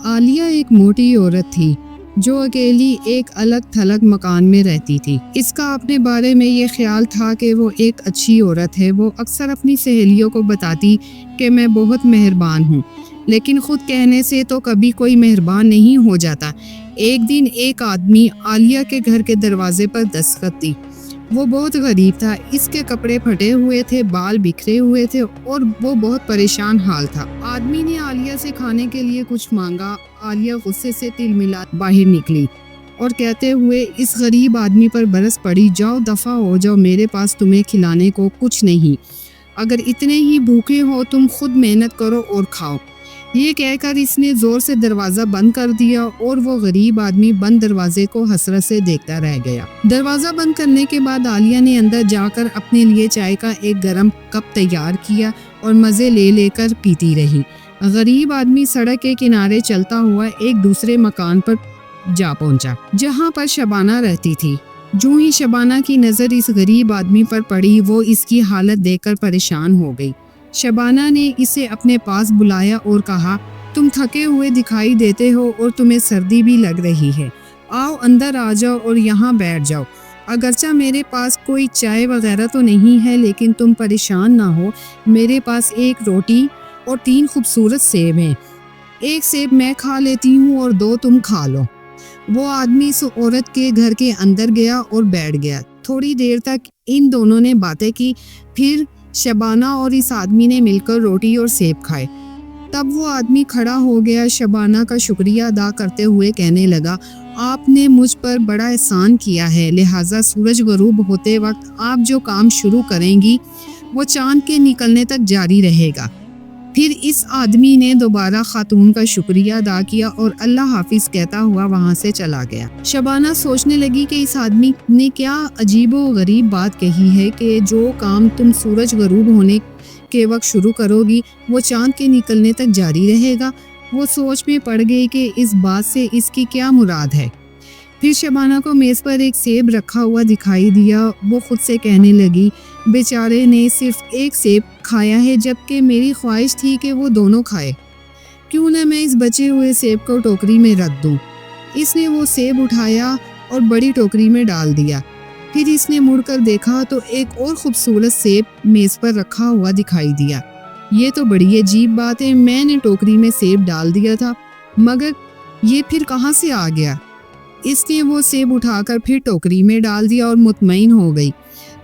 عالیہ ایک موٹی عورت تھی جو اکیلی ایک الگ تھلگ مکان میں رہتی تھی۔ اس کا اپنے بارے میں یہ خیال تھا کہ وہ ایک اچھی عورت ہے۔ وہ اکثر اپنی سہیلیوں کو بتاتی کہ میں بہت مہربان ہوں، لیکن خود کہنے سے تو کبھی کوئی مہربان نہیں ہو جاتا۔ ایک دن ایک آدمی عالیہ کے گھر کے دروازے پر دستک دی۔ وہ بہت غریب تھا، اس کے کپڑے پھٹے ہوئے تھے، بال بکھرے ہوئے تھے اور وہ بہت پریشان حال تھا۔ آدمی نے عالیہ سے کھانے کے لیے کچھ مانگا۔ عالیہ غصے سے تلملا باہر نکلی اور کہتے ہوئے اس غریب آدمی پر برس پڑی، جاؤ دفع ہو جاؤ، میرے پاس تمہیں کھلانے کو کچھ نہیں، اگر اتنے ہی بھوکے ہو تم خود محنت کرو اور کھاؤ۔ یہ کہہ کر اس نے زور سے دروازہ بند کر دیا اور وہ غریب آدمی بند دروازے کو حسرت سے دیکھتا رہ گیا۔ دروازہ بند کرنے کے بعد عالیہ نے اندر جا کر اپنے لیے چائے کا ایک گرم کپ تیار کیا اور مزے لے کر پیتی رہی۔ غریب آدمی سڑک کے کنارے چلتا ہوا ایک دوسرے مکان پر جا پہنچا جہاں پر شبانہ رہتی تھی۔ جو ہی شبانہ کی نظر اس غریب آدمی پر پڑی، وہ اس کی حالت دیکھ کر پریشان ہو گئی۔ شبانہ نے اسے اپنے پاس بلایا اور کہا، تم تھکے ہوئے دکھائی دیتے ہو اور تمہیں سردی بھی لگ رہی ہے، آؤ اندر آ جاؤ اور یہاں بیٹھ جاؤ۔ اگرچہ میرے پاس کوئی چائے وغیرہ تو نہیں ہے، لیکن تم پریشان نہ ہو، میرے پاس ایک روٹی اور 3 خوبصورت سیب ہیں، ایک سیب میں کھا لیتی ہوں اور 2 تم کھا لو۔ وہ آدمی اس عورت کے گھر کے اندر گیا اور بیٹھ گیا۔ تھوڑی دیر تک ان دونوں نے باتیں کی، پھر شبانہ اور اس آدمی نے مل کر روٹی اور سیب کھائے۔ تب وہ آدمی کھڑا ہو گیا، شبانہ کا شکریہ ادا کرتے ہوئے کہنے لگا، آپ نے مجھ پر بڑا احسان کیا ہے، لہٰذا سورج غروب ہوتے وقت آپ جو کام شروع کریں گی وہ چاند کے نکلنے تک جاری رہے گا۔ پھر اس آدمی نے دوبارہ خاتون کا شکریہ ادا کیا اور اللہ حافظ کہتا ہوا وہاں سے چلا گیا۔ شبانہ سوچنے لگی کہ اس آدمی نے کیا عجیب و غریب بات کہی ہے کہ جو کام تم سورج غروب ہونے کے وقت شروع کرو گی وہ چاند کے نکلنے تک جاری رہے گا۔ وہ سوچ میں پڑ گئی کہ اس بات سے اس کی کیا مراد ہے۔ پھر شبانہ کو میز پر ایک سیب رکھا ہوا دکھائی دیا۔ وہ خود سے کہنے لگی، بیچارے نے صرف ایک سیب کھایا ہے جبکہ میری خواہش تھی کہ وہ دونوں کھائے، کیوں نہ میں اس بچے ہوئے سیب کو ٹوکری میں رکھ دوں۔ اس نے وہ سیب اٹھایا اور بڑی ٹوکری میں ڈال دیا۔ پھر اس نے مڑ کر دیکھا تو ایک اور خوبصورت سیب میز پر رکھا ہوا دکھائی دیا۔ یہ تو بڑی عجیب بات ہے، میں نے ٹوکری میں سیب ڈال دیا تھا مگر یہ پھر کہاں سے آ گیا؟ اس نے وہ سیب اٹھا کر پھر ٹوکری میں ڈال دیا اور مطمئن ہو گئی،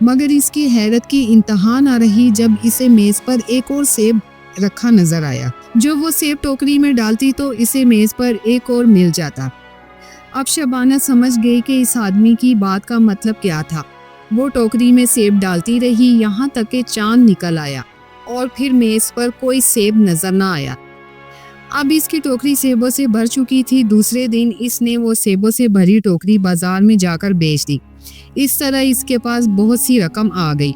مگر اس کی حیرت کی انتہا نہ رہی جب اسے میز پر ایک اور سیب رکھا نظر آیا۔ جب وہ سیب ٹوکری میں ڈالتی تو اسے میز پر ایک اور مل جاتا۔ اب شبانہ سمجھ گئی کہ اس آدمی کی بات کا مطلب کیا تھا۔ وہ ٹوکری میں سیب ڈالتی رہی یہاں تک کہ چاند نکل آیا اور پھر میز پر کوئی سیب نظر نہ آیا۔ اب اس کی ٹوکری سیبوں سے بھر چکی تھی۔ دوسرے دن اس نے وہ سیبوں سے بھری ٹوکری بازار میں جا کر بیچ دی۔ اس طرح اس کے پاس بہت سی رقم آ گئی۔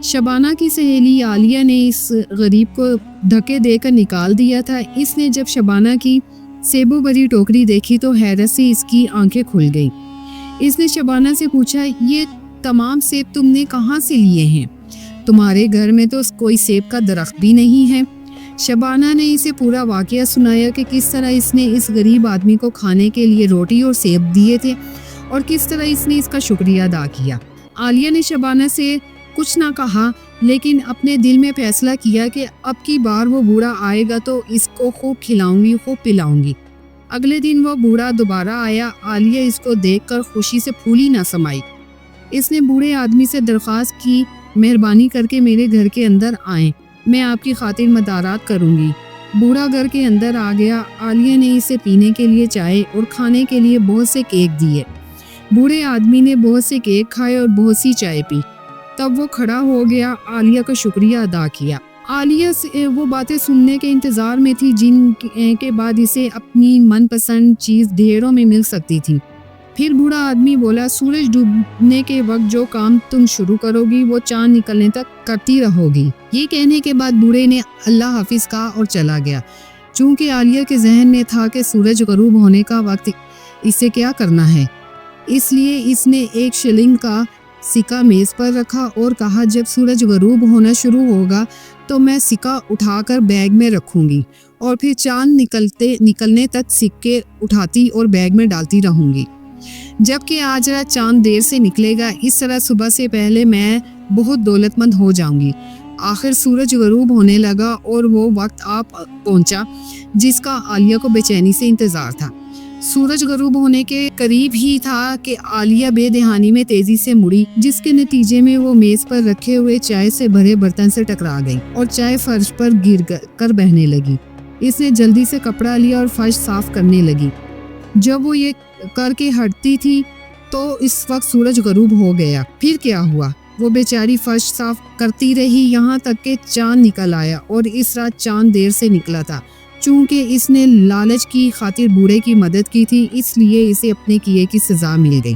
شبانہ کی سہیلی عالیہ نے اس غریب کو دھکے دے کر نکال دیا تھا۔ اس نے جب شبانہ کی سیبوں بھری ٹوکری دیکھی تو حیرت سے اس کی آنکھیں کھل گئیں۔ اس نے شبانہ سے پوچھا، یہ تمام سیب تم نے کہاں سے لیے ہیں؟ تمہارے گھر میں تو کوئی سیب کا درخت بھی نہیں ہے۔ شبانہ نے اسے پورا واقعہ سنایا کہ کس طرح اس نے اس غریب آدمی کو کھانے کے لیے روٹی اور سیب دیے تھے اور کس طرح اس نے اس کا شکریہ ادا کیا۔ عالیہ نے شبانہ سے کچھ نہ کہا، لیکن اپنے دل میں فیصلہ کیا کہ اب کی بار وہ بوڑھا آئے گا تو اس کو خوب کھلاؤں گی، خوب پلاؤں گی۔ اگلے دن وہ بوڑھا دوبارہ آیا۔ عالیہ اس کو دیکھ کر خوشی سے پھولی نہ سمائی۔ اس نے بوڑھے آدمی سے درخواست کی، مہربانی کر کے میرے گھر کے اندر آئیں، میں آپ کی خاطر مدارات کروں گی۔ بوڑھا گھر کے اندر آ گیا۔ عالیہ نے اسے پینے کے لیے چائے اور کھانے کے لیے بہت سے کیک دیے۔ بوڑھے آدمی نے بہت سے کیک کھائے اور بہت سی چائے پی۔ تب وہ کھڑا ہو گیا، عالیہ کا شکریہ ادا کیا۔ عالیہ سے وہ باتیں سننے کے انتظار میں تھی جن کے بعد اسے اپنی من پسند چیز ڈھیروں میں مل سکتی تھی۔ پھر بوڑھا آدمی بولا، سورج ڈوبنے کے وقت جو کام تم شروع کرو گی وہ چاند نکلنے تک کرتی رہو گی۔ یہ کہنے کے بعد بوڑھے نے اللہ حافظ کہا اور چلا گیا۔ چونکہ عالیہ کے ذہن میں تھا کہ سورج غروب ہونے کا وقت اسے کیا کرنا ہے، اس لیے اس نے 1 شلنگ کا سکہ میز پر رکھا اور کہا، جب سورج غروب ہونا شروع ہوگا تو میں سکہ اٹھا کر بیگ میں رکھوں گی اور پھر چاند نکلنے تک سکے اٹھاتی اور بیگ میں ڈالتی رہوں گی، جبکہ آج رات چاند دیر سے نکلے گا۔ اس طرح صبح سے پہلے میں بہت دولت مند ہو جاؤں گی۔ آخر سورج غروب ہونے لگا اور وہ وقت آ پہنچا جس کا عالیہ کو بے چینی سے انتظار تھا۔ سورج غروب ہونے کے قریب ہی تھا کہ عالیہ بے دہانی میں تیزی سے مڑی، جس کے نتیجے میں وہ میز پر رکھے ہوئے چائے سے بھرے برتن سے ٹکرا گئی اور چائے فرش پر گر کر بہنے لگی۔ اس نے جلدی سے کپڑا لیا اور فرش صاف کرنے لگی۔ جب وہ یہ کر کے ہٹتی تھی تو اس وقت سورج غروب ہو گیا۔ پھر کیا ہوا؟ وہ بیچاری فرش صاف کرتی رہی یہاں تک کہ چاند نکل آیا، اور اس رات چاند دیر سے نکلا تھا۔ چونکہ اس نے لالچ کی خاطر بوڑھے کی مدد کی تھی، اس لیے اسے اپنے کیے کی سزا مل گئی۔